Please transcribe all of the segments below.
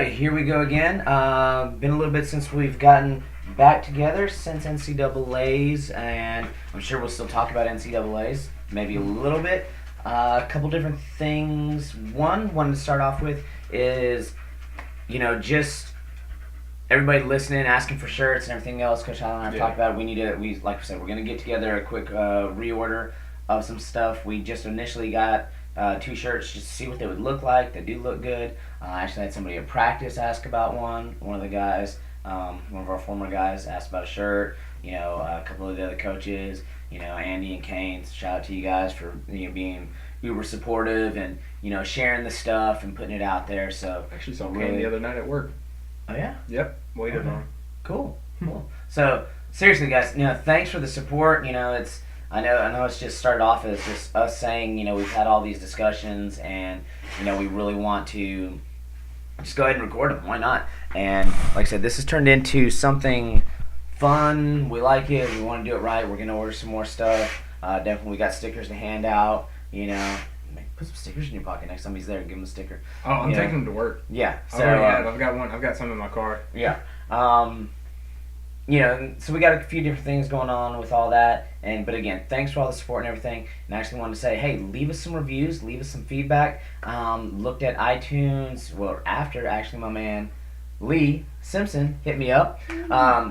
right, here we go again. Been a little bit since we've gotten back together since NCAA's, and I'm sure we'll still talk about NCAA's, maybe a little bit. A couple different things. Wanted to start off with is, just everybody listening, asking for shirts and everything else. Coach Allen and I have talked about it. Like I said, we're going to get together a quick reorder of some stuff. We just initially got 2 shirts just to see what they would look like. They do look good. I actually had somebody at practice ask about one. One of the guys, one of our former guys, asked about a shirt. A couple of the other coaches, Andy and Kane. Shout out to you guys for being uber supportive and sharing the stuff and putting it out there. So actually saw Kane the other night at work. Oh yeah. Yep. Waited on. Cool. So seriously, guys, thanks for the support. I know it's just started off as just us saying, we've had all these discussions and, we really want to just go ahead and record them. Why not? And like I said, this has turned into something fun. We like it. We want to do it right. We're going to order some more stuff. Definitely we got stickers to hand out, Put some stickers in your pocket next time he's there. Give him a sticker. Oh, I'm taking them to work. Yeah. So I've got one. I've got some in my car. Yeah. So we got a few different things going on with all that. But again, thanks for all the support and everything. And I actually wanted to say, hey, leave us some reviews, leave us some feedback. Looked at iTunes, after actually my man Lee Simpson hit me up.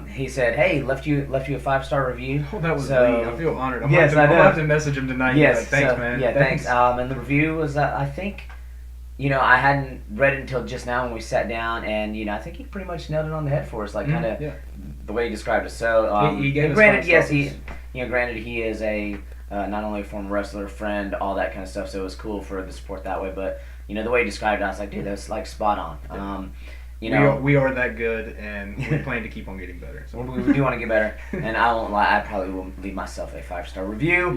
He said, hey, left you a 5-star review. Oh, that was Lee. I feel honored. I'm yes, I'll have to message him tonight. Yes, thanks, man. Yeah, thanks. And the review was, I think, I hadn't read it until just now when we sat down, and I think he pretty much nailed it on the head for us, like kind of the way he described it. So, he gave us granted, yes, granted he is a not only a former wrestler, friend, all that kind of stuff. So it was cool for the support that way. But the way he described it, I was like, dude, that's like spot on. We are that good, and we plan to keep on getting better. So. We do want to get better, and I won't lie, I probably will leave myself a 5-star review,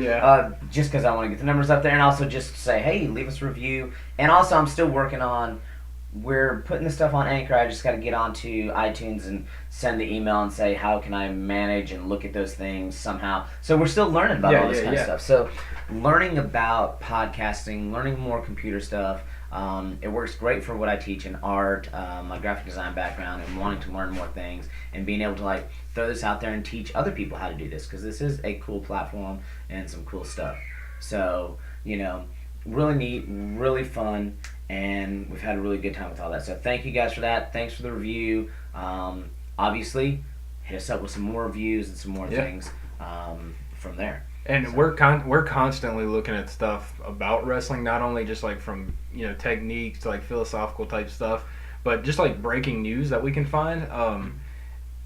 just because I want to get the numbers up there, and also just say, hey, leave us a review. And also, I'm still working on, we're putting this stuff on Anchor. I just got to get onto iTunes and send the email and say, how can I manage and look at those things somehow. So we're still learning about all this kind of stuff. So learning about podcasting, learning more computer stuff. It works great for what I teach in art, my graphic design background, and wanting to learn more things and being able to throw this out there and teach other people how to do this, because this is a cool platform and some cool stuff. So, really neat, really fun, and we've had a really good time with all that. So thank you guys for that. Thanks for the review. Obviously, hit us up with some more reviews and some more things from there. And we're constantly looking at stuff about wrestling, not only just from techniques to philosophical type stuff, but just breaking news that we can find.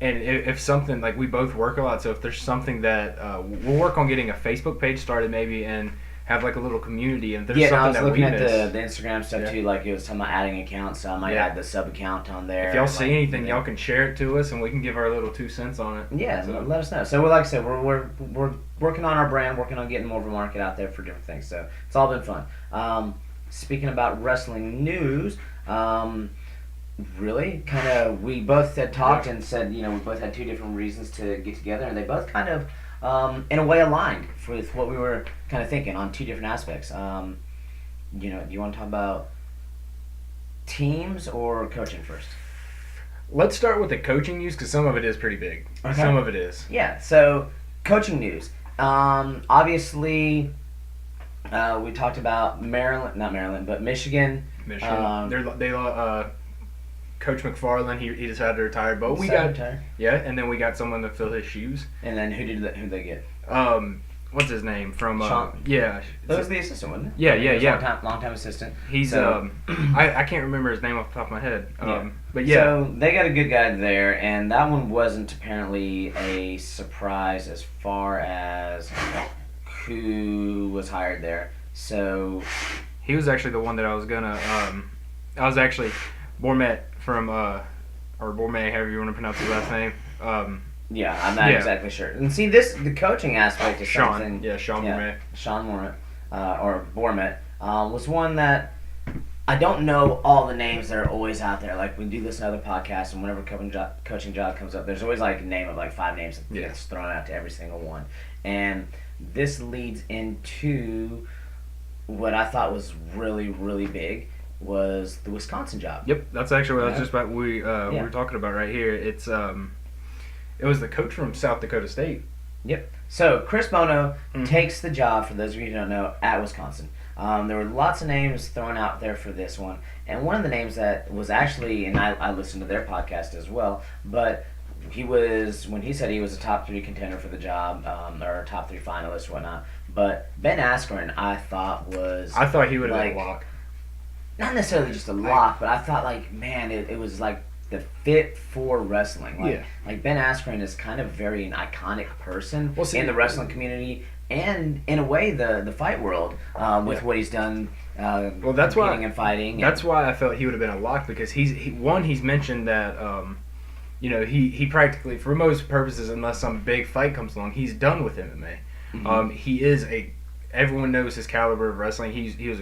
And if something we both work a lot, so if there's something that we'll work on getting a Facebook page started maybe and have a little community, and there's something that we miss. I was looking at the Instagram stuff too, it was talking about adding accounts, so I might add the sub account on there. If y'all see anything, y'all can share it to us, and we can give our little 2 cents on it. Yeah, so let us know. So like I said, we're working on our brand, working on getting more of a market out there for different things. So it's all been fun. Speaking about wrestling news, really kind of we both had talked and said we both had 2 different reasons to get together, and they both kind of in a way aligned with what we were kind of thinking on 2 different aspects. Do you want to talk about teams or coaching first? Let's start with the coaching news, because some of it is pretty big. Okay. Some of it is. Yeah, so coaching news. Obviously, we talked about Michigan. Michigan. Coach McFarland, he decided to retire, but we got and then we got someone to fill his shoes. And then who they get? What's his name from? Sean. Yeah, that was the assistant, wasn't it? Yeah. Long time assistant. He's I can't remember his name off the top of my head. But so they got a good guy there, and that one wasn't apparently a surprise as far as who was hired there. So he was actually the one that I was gonna. I was actually Bormet from or Bormet, however you want to pronounce his last name. Yeah, I'm not exactly sure. And see, the coaching aspect is something. Sean Bormet. Sean Bormet, or Bormet, was one that I don't know all the names that are always out there. We do listen to other podcasts, and whenever coaching job comes up, there's always a name of 5 names that gets thrown out to every single one. And this leads into what I thought was really, really big. was the Wisconsin job. Yep, that's actually what I was just about. We were talking about right here. It was the coach from South Dakota State. Yep. So Chris Bono takes the job, for those of you who don't know, at Wisconsin. There were lots of names thrown out there for this one, and one of the names that was actually, and I listened to their podcast as well, but when he said he was a top 3 contender for the job, or a top 3 finalist or whatnot, but Ben Askren I thought he would have been a lock. Not necessarily just a lock, but I thought man, it was the fit for wrestling. Like Ben Askren is kind of very an iconic person in the wrestling community and in a way the fight world with what he's done. That's why and fighting. That's why I felt he would have been a lock, because he's mentioned that he practically, for most purposes, unless some big fight comes along, he's done with MMA. Mm-hmm. He is everyone knows his caliber of wrestling. He was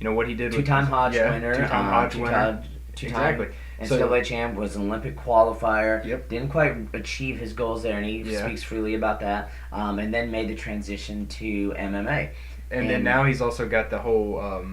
what he did. Two-time Hodge winner. Two-time Hodge winner. Exactly. NCAA champ, was an Olympic qualifier. Yep. Didn't quite achieve his goals there, and he speaks freely about that. And then made the transition to MMA. And then now he's also got the whole.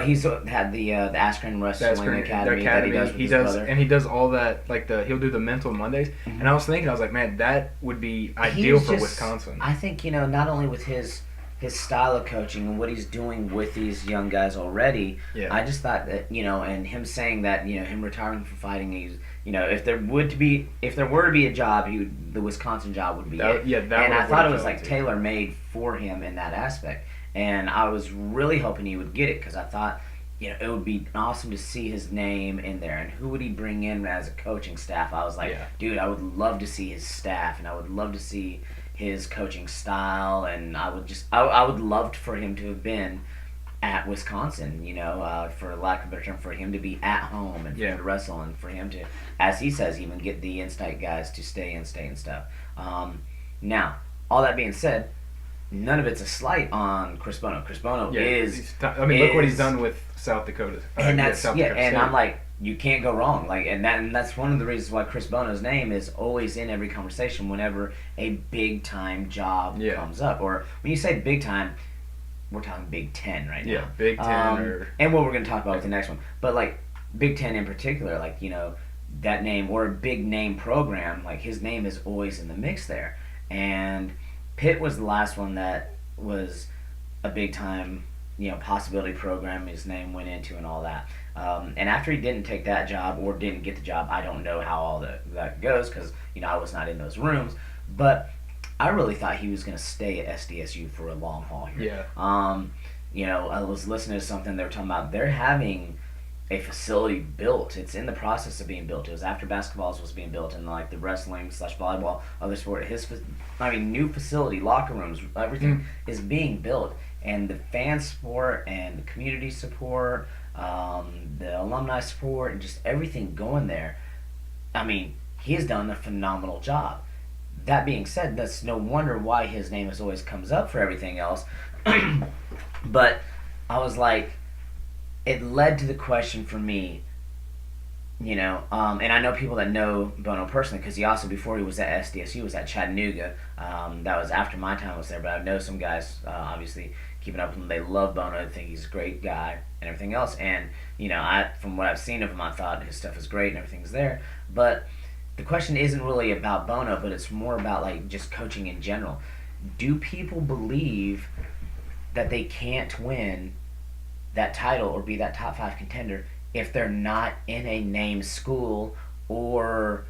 He's had the Askren Wrestling Academy that he does with his brother. And he does all that, he'll do the Mental Mondays. Mm-hmm. And I was thinking, man, that would be ideal for Wisconsin. I think, not only with his style of coaching and what he's doing with these young guys already, I just thought that, and him saying that, him retiring from fighting, he's, if there were to be a job, the Wisconsin job would be it. Yeah, and I thought it was tailor made for him in that aspect. And I was really hoping he would get it, because I thought, it would be awesome to see his name in there. And who would he bring in as a coaching staff? I was like, dude, I would love to see his staff, and I would love to see his coaching style, and I would love for him to have been at Wisconsin, for lack of a better term, for him to be at home and for him to wrestle, and for him to, as he says, even get the in-state guys to stay and stuff. Now, all that being said, none of it's a slight on Chris Bono. Chris Bono look what he's done with South Dakota. And I'm like, you can't go wrong. And that's one of the reasons why Chris Bono's name is always in every conversation whenever a big time job comes up. Or when you say big time, we're talking Big Ten right now. Yeah, Big Ten. And what we're going to talk about with the next one. But Big Ten in particular, that name, or a big name program, his name is always in the mix there. And Pitt was the last one that was a big time, possibility program his name went into and all that. And after he didn't take that job or didn't get the job, I don't know how all that goes, because, I was not in those rooms. But I really thought he was going to stay at SDSU for a long haul here. Yeah. I was listening to something they were talking about. They're having a facility built. It's in the process of being built. It was after basketballs was being built, and the wrestling / volleyball, other sport. New facility, locker rooms, everything is being built, and the fan support and the community support, the alumni support, and just everything going there. He has done a phenomenal job. That being said, that's no wonder why his name always comes up for everything else. But I was like, it led to the question for me, and I know people that know Bono personally, because he also, before he was at SDSU, was at Chattanooga. That was after my time was there, but I know some guys, obviously, keeping up with him. They love Bono. They think he's a great guy and everything else. And, from what I've seen of him, I thought his stuff is great and everything's there. But the question isn't really about Bono, but it's more about, just coaching in general. Do people believe that they can't win that title or be that top 5 contender if they're not in a named school or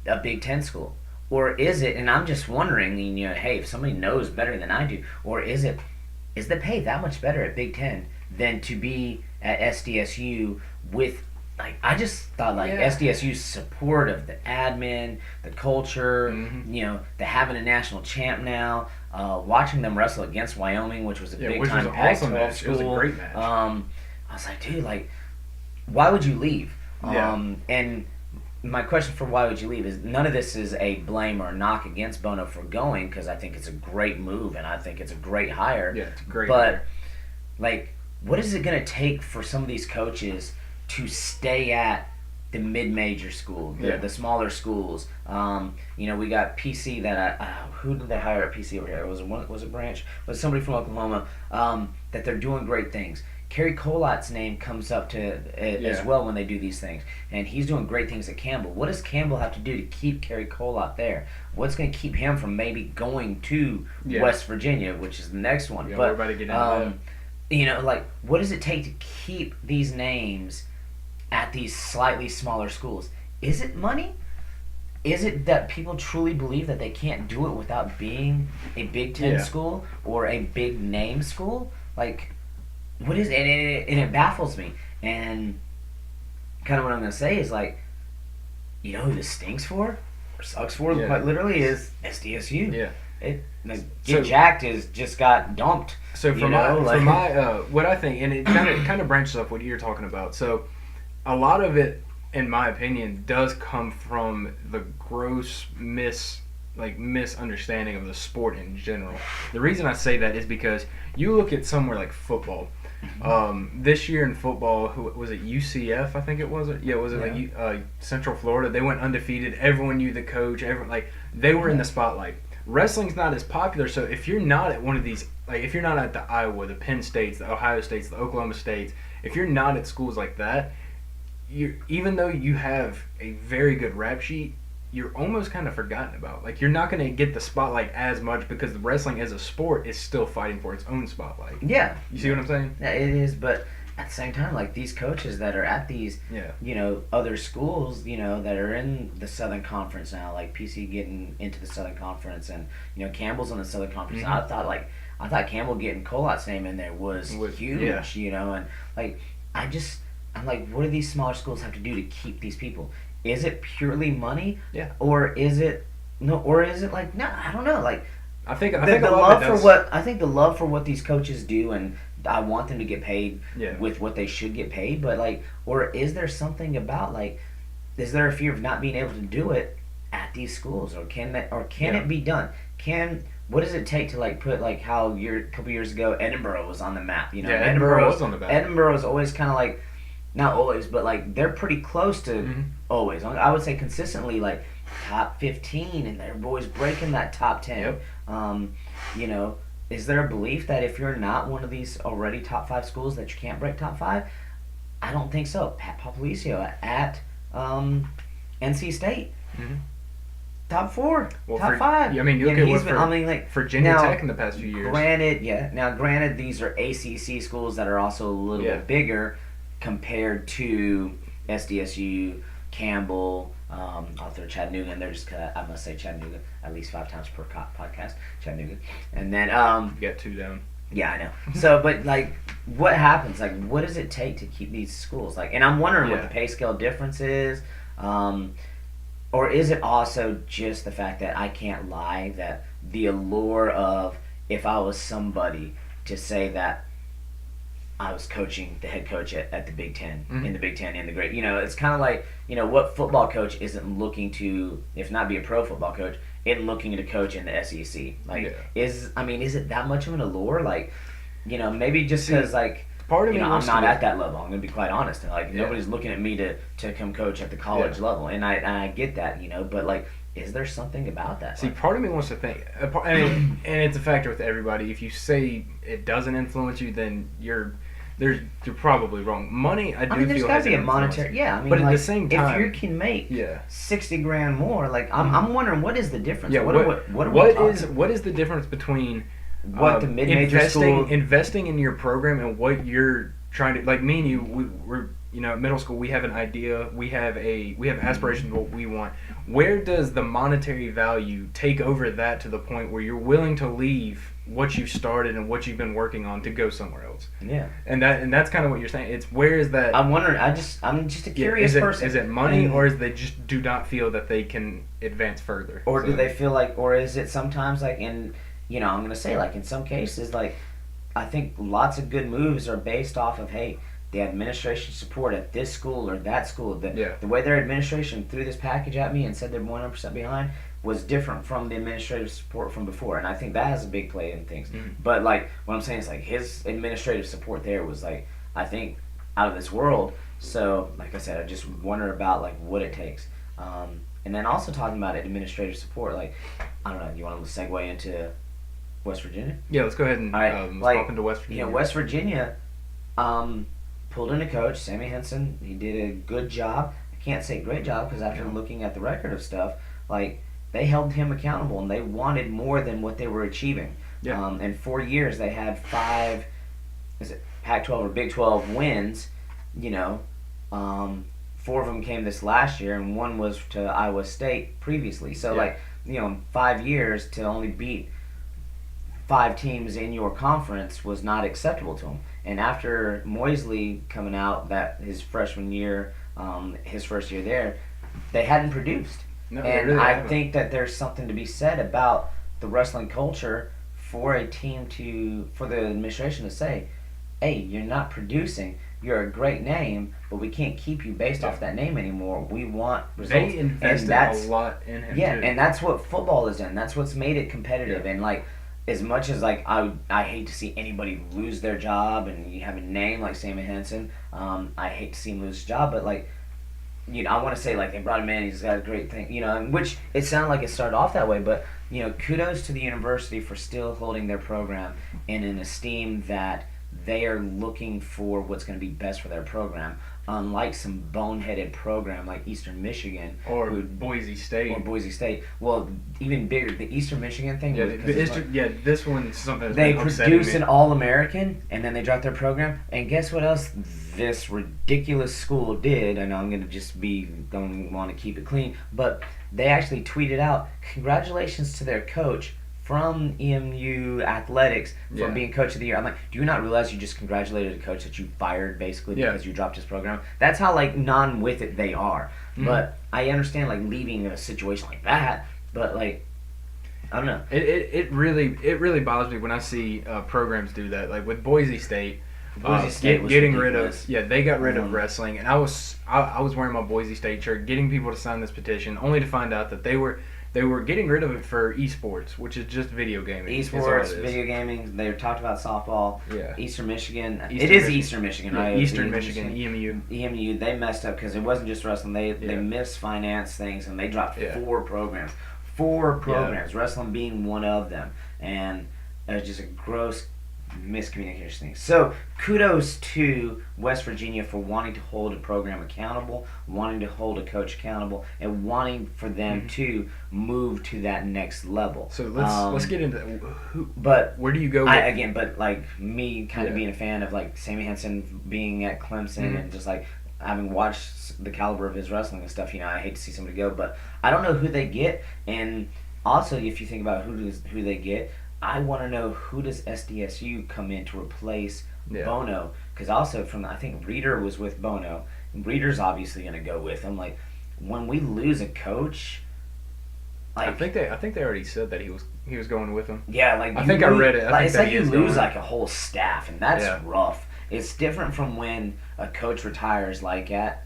a Big Ten school? Or is it, and I'm just wondering, hey, if somebody knows better than I do, or is the pay that much better at Big Ten than to be at SDSU with, I just thought SDSU's support of the admin, the culture, the having a national champ now, watching them wrestle against Wyoming, which was a big time Pac-12 school. It was a great match. I was like, dude, why would you leave? And my question for why would you leave is, none of this is a blame or a knock against Bono for going, because I think it's a great move and I think it's a great hire. Yeah, it's a great hire. But, what is it going to take for some of these coaches to stay at the mid-major school, the smaller schools? We got PC that who did they hire at PC over here? Was it Branch? Was it somebody from Oklahoma? That they're doing great things. Kerry Colot's name comes up to as well when they do these things, and he's doing great things at Campbell. What does Campbell have to do to keep Kerry Colot there? What's going to keep him from maybe going to West Virginia, which is the next one? Yeah, but get into that. You know, like, what does it take to keep these names at these slightly smaller schools? Is it money? Is it that people truly believe that they can't do it without being a Big Ten school or a big name school? Like, what is it? And it baffles me. And kind of what I'm going to say is, like, you know who this stinks for? Or sucks for, quite literally, is SDSU. Yeah. Get Jacked is just got dumped. So for my what I think, and it kind of branches off what you're talking about. So a lot of it, in my opinion, does come from the gross misunderstanding of the sport in general. The reason I say that is because you look at somewhere like football. This year in football, who was it? UCF, I think it was. Like Central Florida? They went undefeated. Everyone knew the coach. They were in the spotlight. Wrestling's not as popular, so if you're not at one of these, like if you're not at the Iowa, the Penn States, the Ohio States, the Oklahoma States, if you're not at schools like that, even though you have a very good rap sheet, you're almost kind of forgotten about. Like, you're not going to get the spotlight as much because the wrestling as a sport is still fighting for its own spotlight. Yeah. You see what I'm saying? Yeah, it is, but at the same time, like, these coaches that are at these, you know, other schools, you know, that are in the Southern Conference now, like PC getting into the Southern Conference, and, you know, Campbell's in the Southern Conference. Mm-hmm. I thought Campbell getting Colot's name in there was huge, you know, and, like, I'm like, what do these smaller schools have to do to keep these people? Is it purely money? Yeah. Or is it like, no, I don't know. Like, I think the love for what these coaches do, and I want them to get paid with what they should get paid, but like, or is there something about, like, is there a fear of not being able to do it at these schools, or can it be done? What does it take to, like, put, like, how a couple years ago Edinboro was on the map? You know, Edinboro was on the map. Edinboro is always kind of like, not always, but like they're pretty close to always. I would say consistently, like, top 15, and they're always breaking that top 10. Yep. You know, is there a belief that if you're not one of these already top 5 schools that you can't break top 5? I don't think so. Pat Popolicio at NC State. Mm-hmm. Top 4, top 5. I mean, you look at Virginia Tech in the past few years. Granted, these are ACC schools that are also a little bit bigger compared to SDSU, Campbell, I'll throw Chattanooga in there just because I must say Chattanooga at least 5 times per podcast. Chattanooga. And then you got 2 down. Yeah, I know. So, but, like, what happens? Like, what does it take to keep these schools? Like, and I'm wondering what the pay scale difference is. Or is it also just the fact that I can't lie, that the allure of, if I was somebody to say that I was coaching the head coach at the Big Ten, in the Big Ten, in the great, you know, it's kind of like, you know, what football coach isn't looking to, if not be a pro football coach, isn't looking to coach in the SEC? Like, is it that much of an allure? Like, you know, maybe just because, like, part of me I'm not at that level. I'm going to be quite honest. Like, nobody's looking at me to come coach at the college level, and I get that, you know, but, like, is there something about that? See, part of me wants to think, I mean, and it's a factor with everybody. If you say it doesn't influence you, then you're probably wrong. Money, I mean, there's got to be a monetary, but like, at the same time, if you can make $60,000 more, like, I'm wondering, what is the difference? Yeah, what is the difference between what the mid-major school investing in your program and what you're trying to, like, me and you, we're, you know, at middle school, we have an idea, we have aspirations of what we want. Where does the monetary value take over that to the point where you're willing to leave what you've started and what you've been working on to go somewhere else? Yeah. And that's kind of what you're saying. It's, where is that? I'm wondering. I'm just a curious person. Is it money, or is they just do not feel that they can advance further? Or do they feel like, or is it sometimes, like, in, you know, I'm going to say, like, in some cases, like, I think lots of good moves are based off of, hey, the administration support at this school or that school. The way their administration threw this package at me and said they're 100% behind was different from the administrative support from before. And I think that has a big play in things. Mm-hmm. But, like, what I'm saying is, like, his administrative support there was, like, I think, out of this world. So, like I said, I just wonder about, like, what it takes. And then also talking about administrative support, like, I don't know, you want to segue into West Virginia? Yeah, let's go ahead and let's pop into West Virginia. West Virginia, Pulled in a coach, Sammy Henson. He did a good job. I can't say great job because after looking at the record of stuff, like they held him accountable and they wanted more than what they were achieving. Yeah. In 4 years, they had 5, is it Pac-12 or Big 12 wins. You know, 4 of them came this last year, and 1 was to Iowa State previously. So like, you know, in 5 years to only beat 5 teams in your conference was not acceptable to him. And after Moisley coming out that his freshman year, his first year there, they hadn't produced. No, and really I haven't. think that there's something to be said about the wrestling culture for the administration to say, hey, you're not producing. You're a great name, but we can't keep you based off that name anymore. We want results. They invested a lot in him, too. and that's what football is in. That's what's made it competitive. And like, as much as like I hate to see anybody lose their job, and you have a name like Sammy Henson, I hate to see him lose his job, but like, you know, I want to say like they brought him in, he's got a great thing, you know, which it sounded like it started off that way, but you know, kudos to the university for still holding their program in an esteem that they are looking for what's going to be best for their program, unlike some boneheaded program like Eastern Michigan or Boise State. Well, even bigger, the Eastern Michigan thing. This one's something that's they been upsetting produce me. an All-American, and then they drop their program. And guess what else this ridiculous school did? I know I'm going to want to keep it clean, but they actually tweeted out, congratulations to their coach from EMU Athletics for being coach of the year. I'm like, do you not realize you just congratulated a coach that you fired basically because you dropped his program? That's how like non-with it they are. Mm-hmm. But I understand like leaving a situation like that, but like, I don't know. It really bothers me when I see programs do that. Like with Boise State. Getting rid of they got rid of wrestling, and I was wearing my Boise State shirt, getting people to sign this petition, only to find out that they were getting rid of it for esports, which is just video gaming. Esports, video gaming. They talked about softball. Yeah. Eastern Michigan. Eastern Michigan, right? Eastern Michigan, EMU. EMU. They messed up because it wasn't just wrestling. They misfinanced things, and they dropped 4 programs. 4 programs. Wrestling being one of them, and it was just a gross miscommunication thing. So kudos to West Virginia for wanting to hold a program accountable, wanting to hold a coach accountable, and wanting for them to move to that next level. So let's get into but where do you go with, but like me kind of being a fan of like Sammy Henson being at Clemson and just like having watched the caliber of his wrestling and stuff, you know, I hate to see somebody go, but I don't know who they get. And also if you think about who they get, I want to know who does SDSU come in to replace Bono, because also I think Reeder was with Bono. Reeder's obviously going to go with him. Like when we lose a coach, like, I think they already said that he was going with him. Yeah, like I read it. It's like you lose like a whole staff, and that's rough. It's different from when a coach retires, like at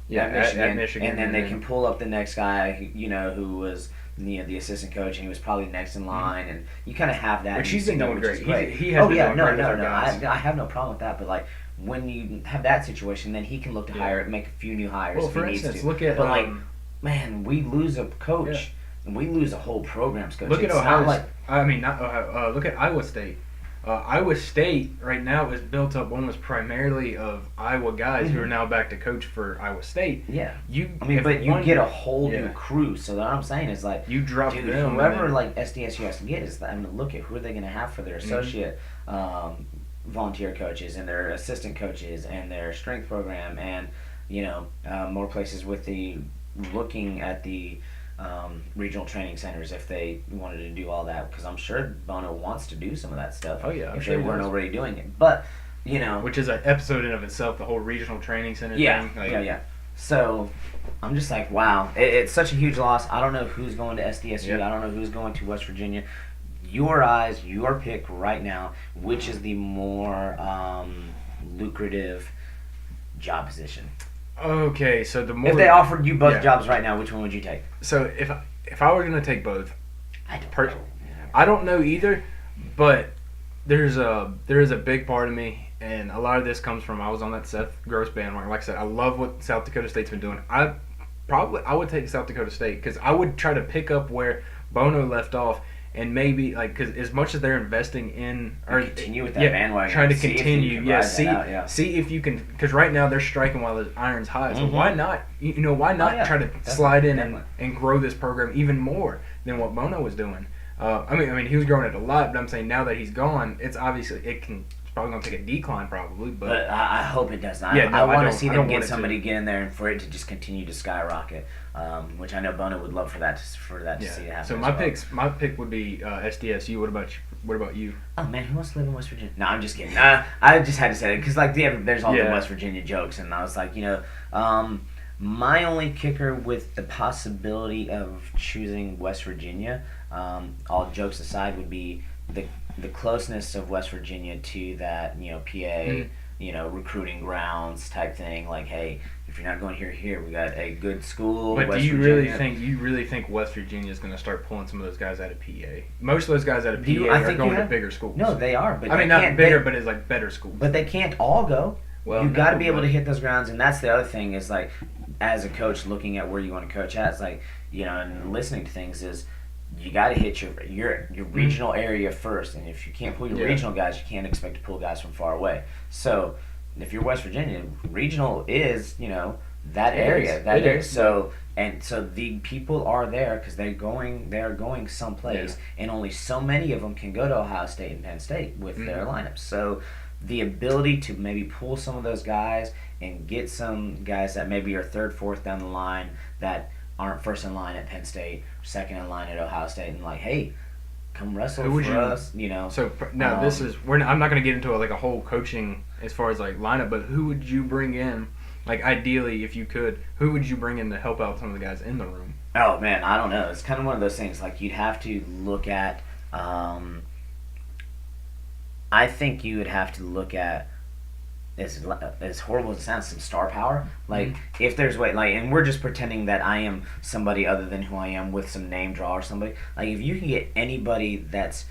Michigan, and then they can pull up the next guy, you know, who was the assistant coach, and he was probably next in line, and you kind of have that. Which he's been doing great. He has been doing great. No. I have no problem with that, but like when you have that situation, then he can look to make a few new hires. Well, for instance, look at man, we lose a coach, and we lose a whole program's coach. Look at Ohio. Look at Iowa State. Iowa State right now is built up almost primarily of Iowa guys who are now back to coach for Iowa State. Yeah, you get a whole new crew. So what I'm saying is like you drop them. Whoever like SDSU has to get is I'm gonna look at who are they gonna have for their associate volunteer coaches and their assistant coaches and their strength program, and you know more places with the looking at the regional training centers if they wanted to do all that, because I'm sure Bono wants to do some of that stuff. Oh yeah, if they weren't already doing it, but you know, which is an episode in of itself, the whole regional training center thing. Yeah. So I'm just like, wow, it's such a huge loss. I don't know who's going to SDSU. I don't know who's going to West Virginia. Your pick right now, which is the more lucrative job position? Okay, so if they offered you both jobs right now, which one would you take? So if I were going to take both, I don't know either, but there is a big part of me, and a lot of this comes from I was on that Seth Gross bandwagon. Like I said, I love what South Dakota State's been doing. I would take South Dakota State because I would try to pick up where Bono left off and maybe like because as much as they're investing in or continue with that bandwagon, trying to continue, see if you can, because right now they're striking while the iron's hot. So why not? Why not try to slide in and grow this program even more than what Bono was doing? I mean, he was growing it a lot, but I'm saying now that he's gone, it's obviously probably gonna take a decline probably, but I hope it does not. I want to see them get somebody get in there and for it to just continue to skyrocket, which I know Bono would love for that to see it happen. So my pick would be SDSU. What about you? Oh man, who wants to live in West Virginia? No, I'm just kidding. I just had to say it because like there's all the West Virginia jokes, and I was like, my only kicker with the possibility of choosing West Virginia, all jokes aside, would be the closeness of West Virginia to that, PA, recruiting grounds type thing. Like, hey, if you're not going here, we got a good school. But do you really think West Virginia is going to start pulling some of those guys out of PA? Most of those guys out of PA are going to bigger schools. No, they are. But I mean, not bigger, but it's like better schools. But they can't all go. Well, you got to be able to hit those grounds, and that's the other thing is like, as a coach, looking at where you want to coach at, it's like, and listening to things is, you got to hit your regional area first, and if you can't pull your regional guys, you can't expect to pull guys from far away. So, if you're West Virginia, regional is that area. So the people are there because they're going someplace, and only so many of them can go to Ohio State and Penn State with their lineups. So, the ability to maybe pull some of those guys and get some guys that maybe are third, fourth down the line that aren't first in line at Penn State, second in line at Ohio State, and like, hey, come wrestle for us, So now this is I'm not going to get into a whole coaching as far as like lineup, but who would you bring in? Like ideally, if you could, who would you bring in to help out some of the guys in the room? Oh man, I don't know. It's kind of one of those things. Like you'd have to look at. I think you would have to look at. As horrible as it sounds, some star power. Like if there's and we're just pretending that I am somebody other than who I am with some name draw or somebody. Like if you can get anybody that's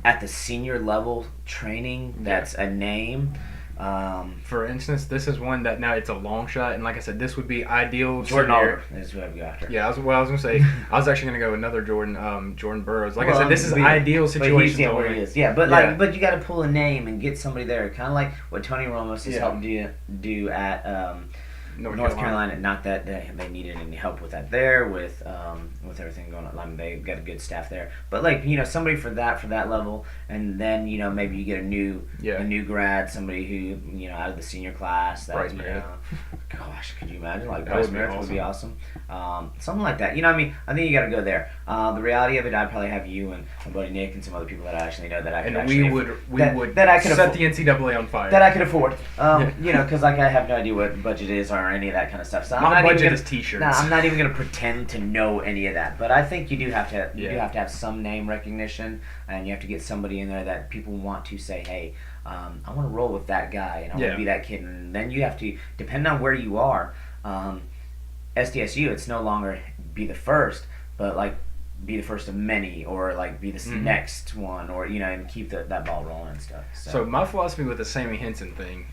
at the senior level training, that's a name. For instance, this is one that now it's a long shot, and like I said, this would be ideal. Jordan Oliver is who I'd go after. Yeah, I was gonna say I was actually gonna go another Jordan Burroughs. Like I said, this is ideal situation. But where he is. Yeah, but you got to pull a name and get somebody there, kind of like what Tony Ramos has helped do at North Carolina. Not that they needed any help with that there with everything going on. I mean, they've got a good staff there, but somebody for that level, and then maybe you get a new grad, somebody who out of the senior class. Bryce Meredith. Gosh, could you imagine? Like Bryce Meredith would be awesome. Something like that. I think you got to go there. The reality of it, I'd probably have you and my buddy Nick and some other people that I actually know that I could. And we would set the NCAA on fire. That I could afford. Because I have no idea what budget is or any of that kind of stuff. So my budget is T-shirts. No, I'm not even going to pretend to know any of that. But I think you do have to have some name recognition, and you have to get somebody in there that people want to say, hey, I want to roll with that guy, and I want to be that kid. And then you have to, depending on where you are, SDSU, it's no longer be the first, but like be the first of many, or like be the next one, or and keep that ball rolling and stuff. So my philosophy with the Sammy Henson thing.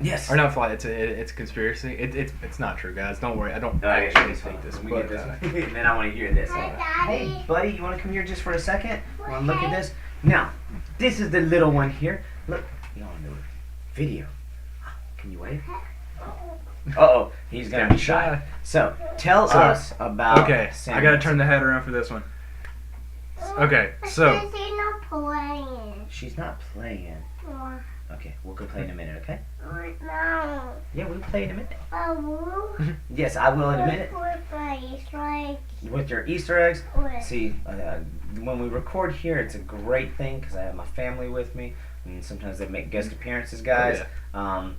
Yes. Or not fly. It's a conspiracy. It's not true, guys. Don't worry. I don't actually think this. But, and then I want to hear this. Hey, buddy, you want to come here just for a second? Want to look at this? Now, this is the little one here. Look, you on the video. Can you wave? Uh-oh, he's gonna be shy. So tell us about. Okay, I gotta turn the head around for this one. Okay, so. She's not playing. She's not playing. Okay, we'll go play in a minute, okay? No. Yeah, we'll play in a minute. I will. Yes, I will in a minute. With my Easter eggs. With your Easter eggs? See, when we record here, it's a great thing because I have my family with me, and sometimes they make guest appearances, guys, and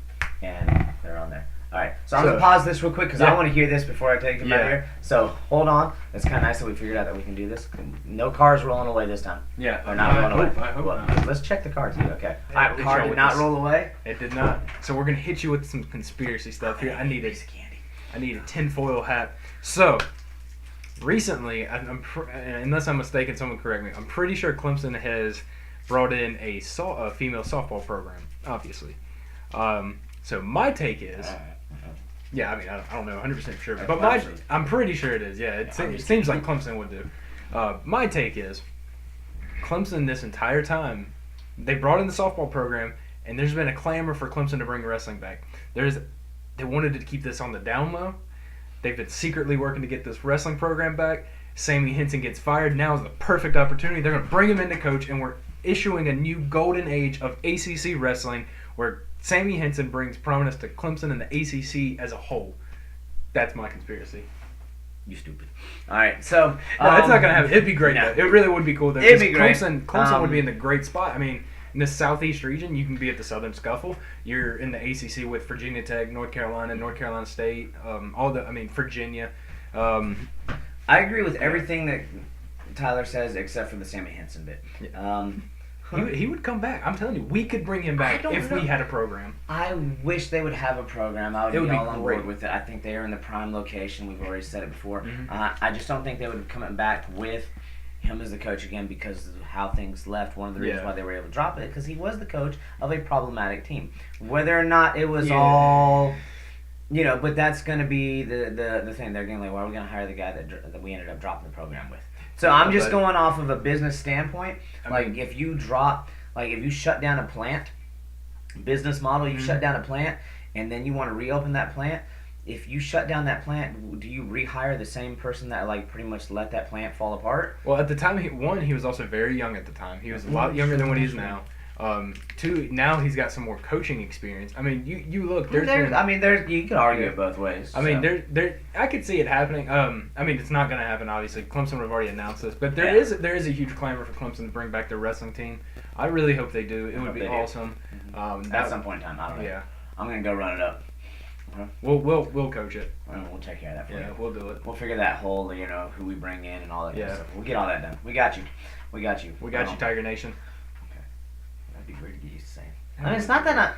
they're on there. All right, so I'm going to pause this real quick because I want to hear this before I take them out here. So hold on. It's kind of nice that we figured out that we can do this. No cars rolling away this time. Yeah. Or not rolling away. I hope not. Let's check the car too, okay. All right, car did not roll away. It did not. So we're going to hit you with some conspiracy stuff here. I need a tinfoil hat. So, recently, unless I'm mistaken, someone correct me, I'm pretty sure Clemson has brought in a female softball program, obviously. So my take is... Yeah, I mean, I don't know 100% sure, but I'm pretty sure it is. Yeah, it seems like Clemson would do. My take is Clemson this entire time, they brought in the softball program, and there's been a clamor for Clemson to bring wrestling back. They wanted to keep this on the down low. They've been secretly working to get this wrestling program back. Sammy Henson gets fired. Now is the perfect opportunity. They're going to bring him in to coach, and we're issuing a new golden age of ACC wrestling where Sammy Henson brings prominence to Clemson and the ACC as a whole. That's my conspiracy. You stupid. All right, so No, it's not gonna happen. It'd be great. No. Though. It really would be cool. Though, It'd be great. Clemson would be in the great spot. I mean, in the Southeast region, you can be at the Southern Scuffle. You're in the ACC with Virginia Tech, North Carolina State, Virginia. I agree with everything that Tyler says except for the Sammy Henson bit. He would come back. I'm telling you, we could bring him back if we had a program. I wish they would have a program. I would be all on great. board with it. I think they are in the prime location. We've already said it before. Mm-hmm. I just don't think they would come back with him as the coach again because of how things left. One of the reasons why they were able to drop it because he was the coach of a problematic team. Whether or not it was all, but that's going to be the thing. They're going to why are we going to hire the guy that we ended up dropping the program with? So I'm just going off of a business standpoint. If you shut down a plant, business model, you shut down a plant, and then you want to reopen that plant. If you shut down that plant, do you rehire the same person that pretty much let that plant fall apart? Well, at the time, he was also very young at the time. He was a lot younger than what he is now. Two, now he's got some more coaching experience. I mean, you look. You could argue it both ways. I mean, I could see it happening. It's not going to happen. Obviously, Clemson would have already announced this, but there is a huge clamor for Clemson to bring back their wrestling team. I really hope they do. It would be awesome. At some point in time, I don't know. Yeah, I'm gonna go run it up. Okay. We'll coach it. We'll take care of that for you. Yeah, we'll do it. We'll figure that whole, who we bring in and all that kind of stuff. We'll get all that done. We got you. We got you, Tiger Nation. That'd be weird to get used to saying. I mean, it's not that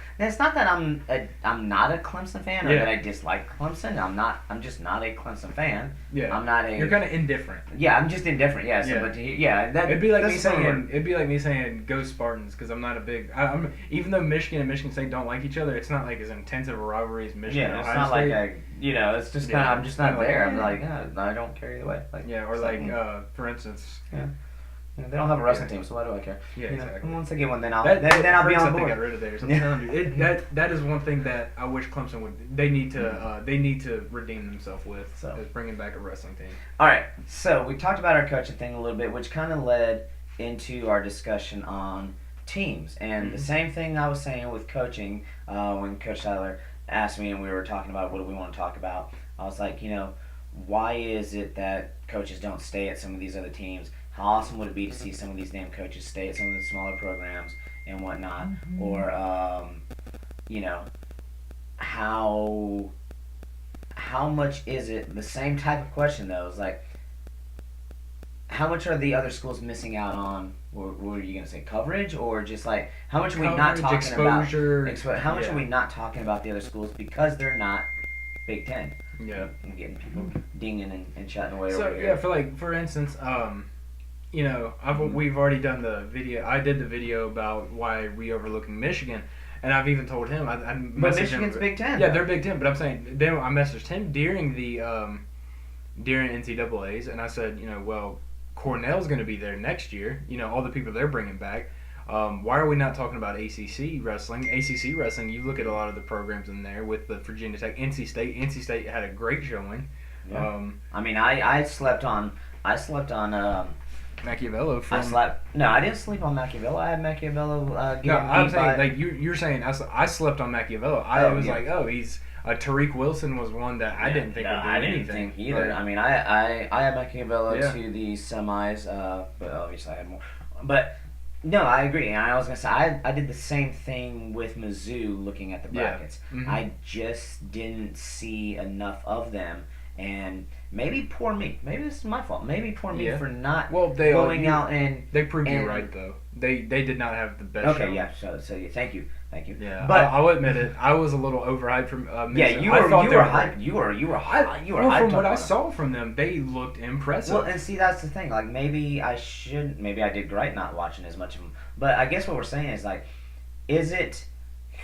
I'm not a Clemson fan or that I dislike Clemson. I'm just not a Clemson fan. Yeah. I'm not a. You're kind of indifferent. Yeah, I'm just indifferent. Yeah. So, but it'd be like me saying go Spartans because I'm not a big. Even though Michigan and Michigan State don't like each other, it's not like as intensive a rivalry as Michigan. Yeah, and it's Ohio not State. like it's just kind of I'm just not there. I'm like I don't care either way. For instance. Yeah. They don't have a wrestling team, so why do I care? Yeah, exactly. Once they get one, then I'll be on board. They got rid of theirs. I'm telling you, that is one thing that I wish Clemson would. They need to redeem themselves with. So is bringing back a wrestling team. All right, so we talked about our coaching thing a little bit, which kind of led into our discussion on teams, and the same thing I was saying with coaching when Coach Tyler asked me and we were talking about what do we want to talk about. I was like, why is it that coaches don't stay at some of these other teams? How awesome would it be to see some of these damn coaches stay at some of the smaller programs and whatnot? Or, how much is it? The same type of question, though, is like, how much are the other schools missing out on? What were you going to say, coverage? Or just like, how much are we not talking exposure, about? How much are we not talking about the other schools because they're not Big Ten? Yeah. And getting people dinging and chatting away so, over here. Yeah, for instance, we've already done the video. I did the video about why we overlooking Michigan, and I've even told him. But Michigan's Big Ten. Yeah, they're Big Ten. But I'm saying then I messaged him during the during NCAA's, and I said, Cornell's going to be there next year. All the people they're bringing back. Why are we not talking about ACC wrestling? ACC wrestling. You look at a lot of the programs in there with the Virginia Tech, NC State. NC State had a great showing. Yeah. I slept on. Machiavello from... I didn't sleep on Machiavello. I had Machiavello I'm saying, you're saying, I slept on Machiavello. He's... Tariq Wilson was one that I didn't think would do anything. I didn't think either. I had Machiavello to the semis, but obviously I had more. But, no, I agree. And I was going to say, I did the same thing with Mizzou looking at the brackets. Yeah. Mm-hmm. I just didn't see enough of them. And maybe poor me. Maybe this is my fault. Maybe poor me for not going out and... They proved you right, though. They did not have the best show. Yeah. So thank you. Yeah, but I will admit it. I was a little overhyped from Michigan. You were hyped. You were hyped. From what I saw from them, they looked impressive. Well, and see, that's the thing. Like, maybe I did great not watching as much of them. But I guess what we're saying is, like, is it...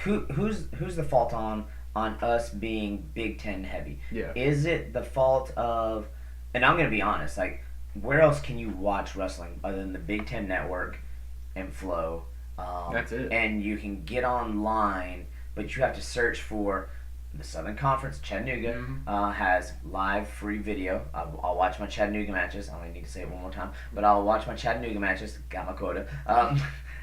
Who's the fault on us being Big Ten heavy? Yeah. Is it the fault of... And I'm going to be honest, like, where else can you watch wrestling other than the Big Ten Network and Flow? That's it. And you can get online, but you have to search for the Southern Conference. Chattanooga has live free video. I'll watch my Chattanooga matches. I only need to say it one more time, but I'll watch my Chattanooga matches. Got my quota.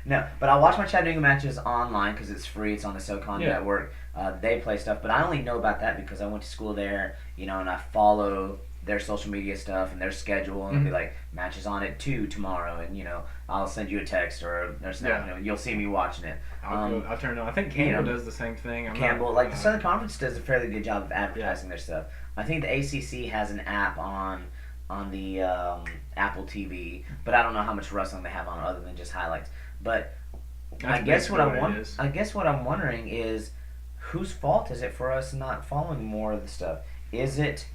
No, but I'll watch my Chattanooga matches online because it's free. It's on the SoCon Network. They play stuff, but I only know about that because I went to school there, and I follow their social media stuff and their schedule, and it'll be like matches on at 2 tomorrow, and I'll send you a text or something. You'll see me watching it. I'll turn it on. I think Campbell does the same thing. The Southern Conference does a fairly good job of advertising their stuff. I think the ACC has an app on the Apple TV, but I don't know how much wrestling they have on other than just highlights. But I guess what I'm wondering is, whose fault is it for us not following more of the stuff? Is it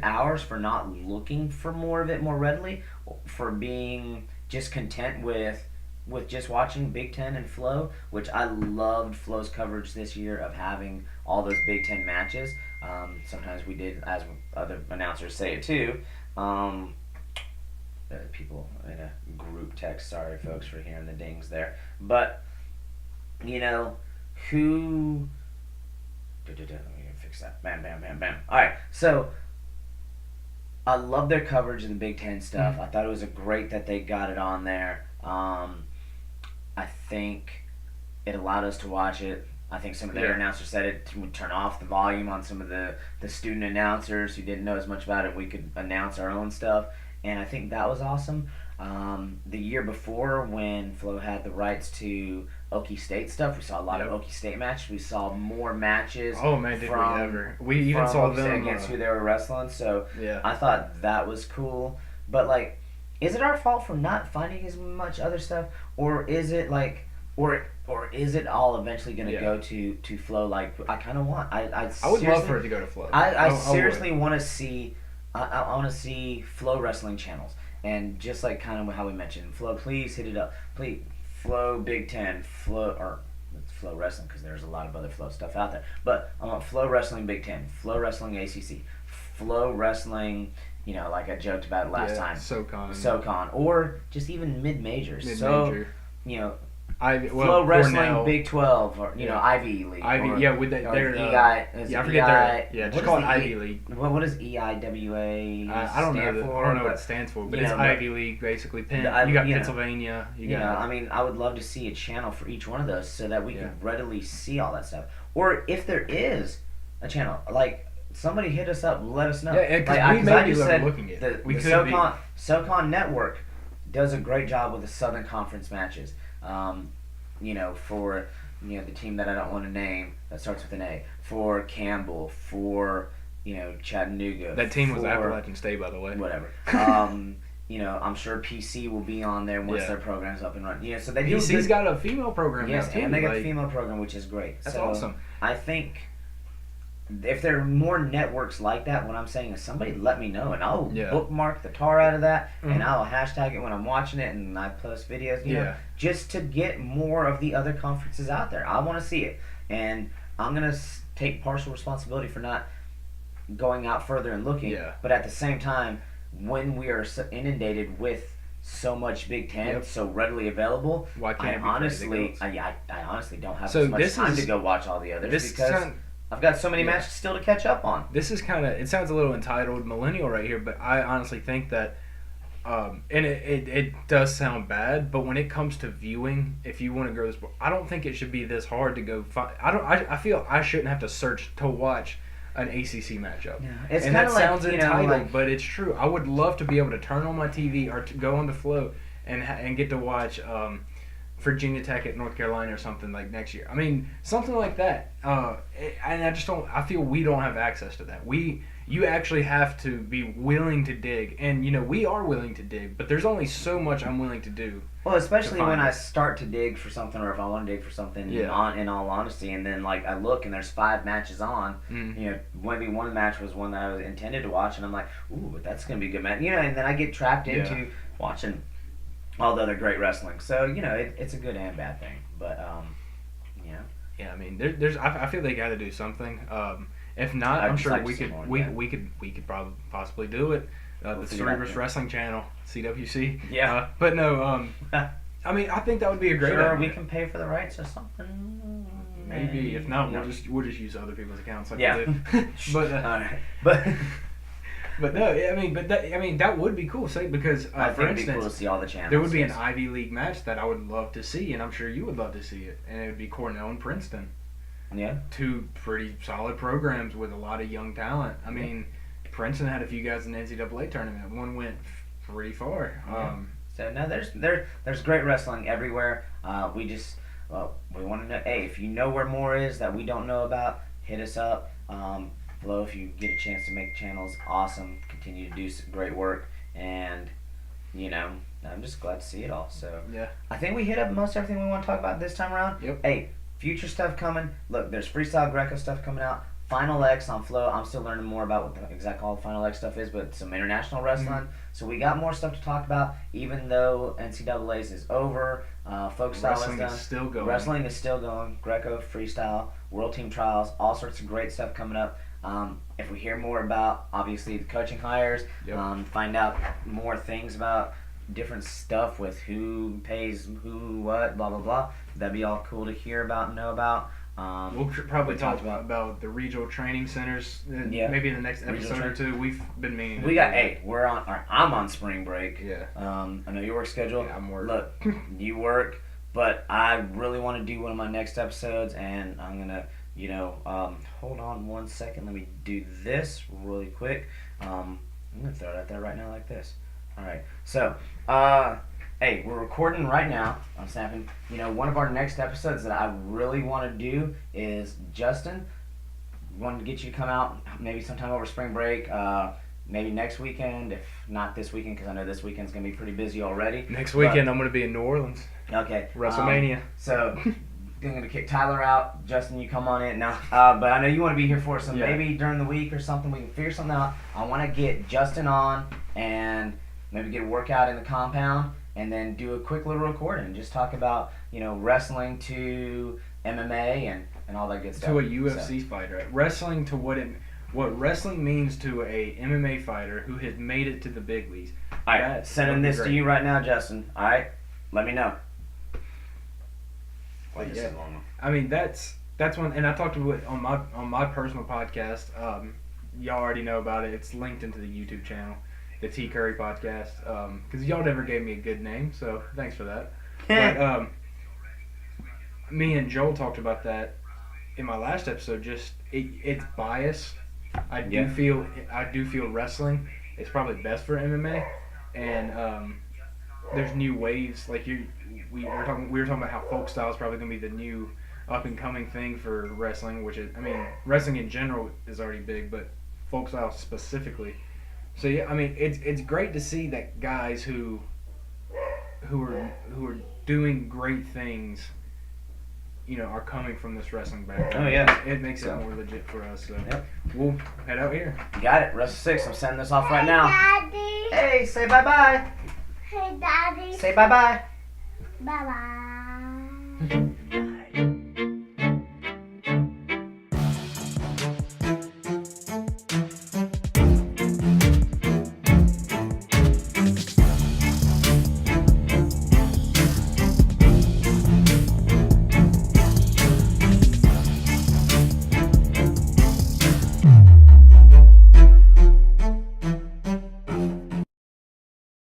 ours for not looking for more of it more readily, for being just content with just watching Big Ten and Flow, which I loved Flow's coverage this year of having all those Big Ten matches. Sometimes we did, as other announcers say it too. People in a group text, sorry folks for hearing the dings there. But, who... Let me fix that. Bam, bam, bam, bam. Alright, so... I love their coverage of the Big Ten stuff. I thought it was great that they got it on there. I think it allowed us to watch it. I think some of their announcers said it would turn off the volume on some of the student announcers who didn't know as much about it. We could announce our own stuff, and I think that was awesome. The year before, when Flo had the rights to Okie State stuff, we saw a lot of Okie State matches. We saw more matches. Oh man, did we ever? We even saw them against who they were wrestling. So I thought that was cool. But is it our fault for not finding as much other stuff, or is it or is it all eventually going to go to Flow? I kind of want. I would love for it to go to Flow. I seriously want to see. I want to see Flow wrestling channels, and just kind of how we mentioned, Flow, please hit it up. Please, Flow Big Ten, Flow, or it's Flow Wrestling because there's a lot of other Flow stuff out there. But I want Flow Wrestling Big Ten, Flow Wrestling ACC, Flow Wrestling. Like I joked about last time. SoCon, or just even mid-majors. So, Flow Wrestling Cornell. Big 12, or Ivy League. With that, they're EI. I forget their just call it Ivy League. What does EIWA? I don't know what it stands for, but it's Ivy League basically. You got Pennsylvania. I would love to see a channel for each one of those so that we can readily see all that stuff. Or if there is a channel, somebody hit us up, let us know. Yeah, because we may be looking at it. The SoCon Network does a great job with the Southern Conference matches. For the team that I don't want to name that starts with an A, for Campbell, for Chattanooga. That team was Appalachian State, by the way. Whatever. I'm sure PC will be on there once their program's up and running. So they PC's got a female program. Yes, now too, and they got a female program, which is great. That's awesome. I think if there are more networks like that, what I'm saying is somebody let me know, and I'll bookmark the tar out of that, and I'll hashtag it when I'm watching it, and I post videos, just to get more of the other conferences out there. I want to see it, and I'm going to take partial responsibility for not going out further and looking, but at the same time, when we are inundated with so much Big Ten, so readily available, I honestly don't have as much time to go watch all the others because I've got so many matches still to catch up on. This is it sounds a little entitled millennial right here, but I honestly think that, and it does sound bad, but when it comes to viewing, if you want to grow this sport, I don't think it should be this hard to go find. I feel I shouldn't have to search to watch an ACC matchup. Yeah. It's and that sounds like, entitled, but it's true. I would love to be able to turn on my TV or to go on the Flow and get to watch Virginia Tech at North Carolina or something next year. Something like that. And I just don't. I feel we don't have access to that. You actually have to be willing to dig, and we are willing to dig, but there's only so much I'm willing to do. Well, especially when I start to dig for something, or if I want to dig for something, in all honesty, and then I look and there's 5 matches on. Maybe one match was one that I was intended to watch, and I'm like, ooh, that's gonna be a good match. And then I get trapped into watching all the other great wrestling. So it's a good and bad thing, but Yeah, there's. I feel they got to do something. If not, I'm sure we could probably possibly do it. the We'll figure it out Cerebrus then. Wrestling Channel, CWC. Yeah. But no, I mean, I think that would be a great Sure, idea. we can pay for the rights or something. Maybe. If not, No. we'll just use other people's accounts like Yeah. we do. But Alright. But but no, I mean, that would be cool. Say because I for think it'd be instance, cool to see all the channels. there would be an yes. Ivy League match that I would love to see, and I'm sure you would love to see it. And it would be Cornell and Princeton, Yeah. two pretty solid programs with a lot of young talent. I mean, Princeton had a few guys in the NCAA tournament. One went pretty far. Yeah. So no, there's great wrestling everywhere. We just we want to know. Hey, if you know where more is that we don't know about, hit us up. Flo, if you get a chance to make channels, awesome. Continue to do some great work, and you know, I'm just glad to see it all. So Yeah. I think we hit up most everything we want to talk about this time around. Yep. Hey, future stuff coming. Look, there's Freestyle Greco stuff coming out. Final X on Flow. I'm still learning more about what the exact all Final X stuff is, but some international wrestling. Mm-hmm. So we got more stuff to talk about, even though NCAA's is over. Folk style Wrestling is done. is still going. Wrestling is still going. Greco, freestyle, world team trials, all sorts of great stuff coming up. If we hear more about, obviously, the coaching hires, Yep. find out more things about different stuff with who pays who, what, blah, blah, blah. That'd be all cool to hear about and know about. We'll probably we talk talked about the regional training centers. Yeah. Maybe in the next Regional episode or two. We've been meaning. to We do got, that. hey, we're on, or I'm on spring break. Yeah. I know your work schedule. Yeah, I'm working. Look, you work, but I really want to do one of my next episodes, and I'm gonna, hold on one second. Let me do this really quick. I'm gonna throw it out there right now like this. All right. So, hey, we're recording right now. I'm snapping. One of our next episodes that I really want to do is Justin. Wanted to get you to come out maybe sometime over spring break. Maybe next weekend, if not this weekend, because I know this weekend's going to be pretty busy already. Next weekend, I'm going to be in New Orleans. Okay. WrestleMania. So, I'm going to kick Tyler out. Justin, you come on in now. But I know you want to be here for us, so Yeah. maybe during the week or something, we can figure something out. I want to get Justin on and maybe get a workout in the compound and then do a quick little recording and just talk about, wrestling to MMA and all that good stuff. To a UFC fighter. Wrestling to what wrestling means to a MMA fighter who has made it to the big leagues. All right, That sending would be this to great. you right now, Justin. All right, let me know. But This yeah. is a long one. I mean, that's one, and I talked about it on my personal podcast. Y'all already know about it. It's linked into the YouTube channel, the T Curry podcast. Because y'all never gave me a good name, so thanks for that. But me and Joel talked about that in my last episode. Just it's bias. I do feel wrestling is probably best for MMA, and there's new waves. Like we were talking about how folk style is probably gonna be the new up and coming thing for wrestling, which is, I mean, wrestling in general is already big, but folk style specifically. So yeah, I mean, it's great to see that guys who are doing great things, are coming from this wrestling background. Oh, yeah. It makes So. it more legit for us. So Yep. we'll head out here. Got it. Wrestle 6. I'm sending this off right now. Daddy. Hey, say bye-bye. Hey, Daddy. Say bye-bye. Bye-bye.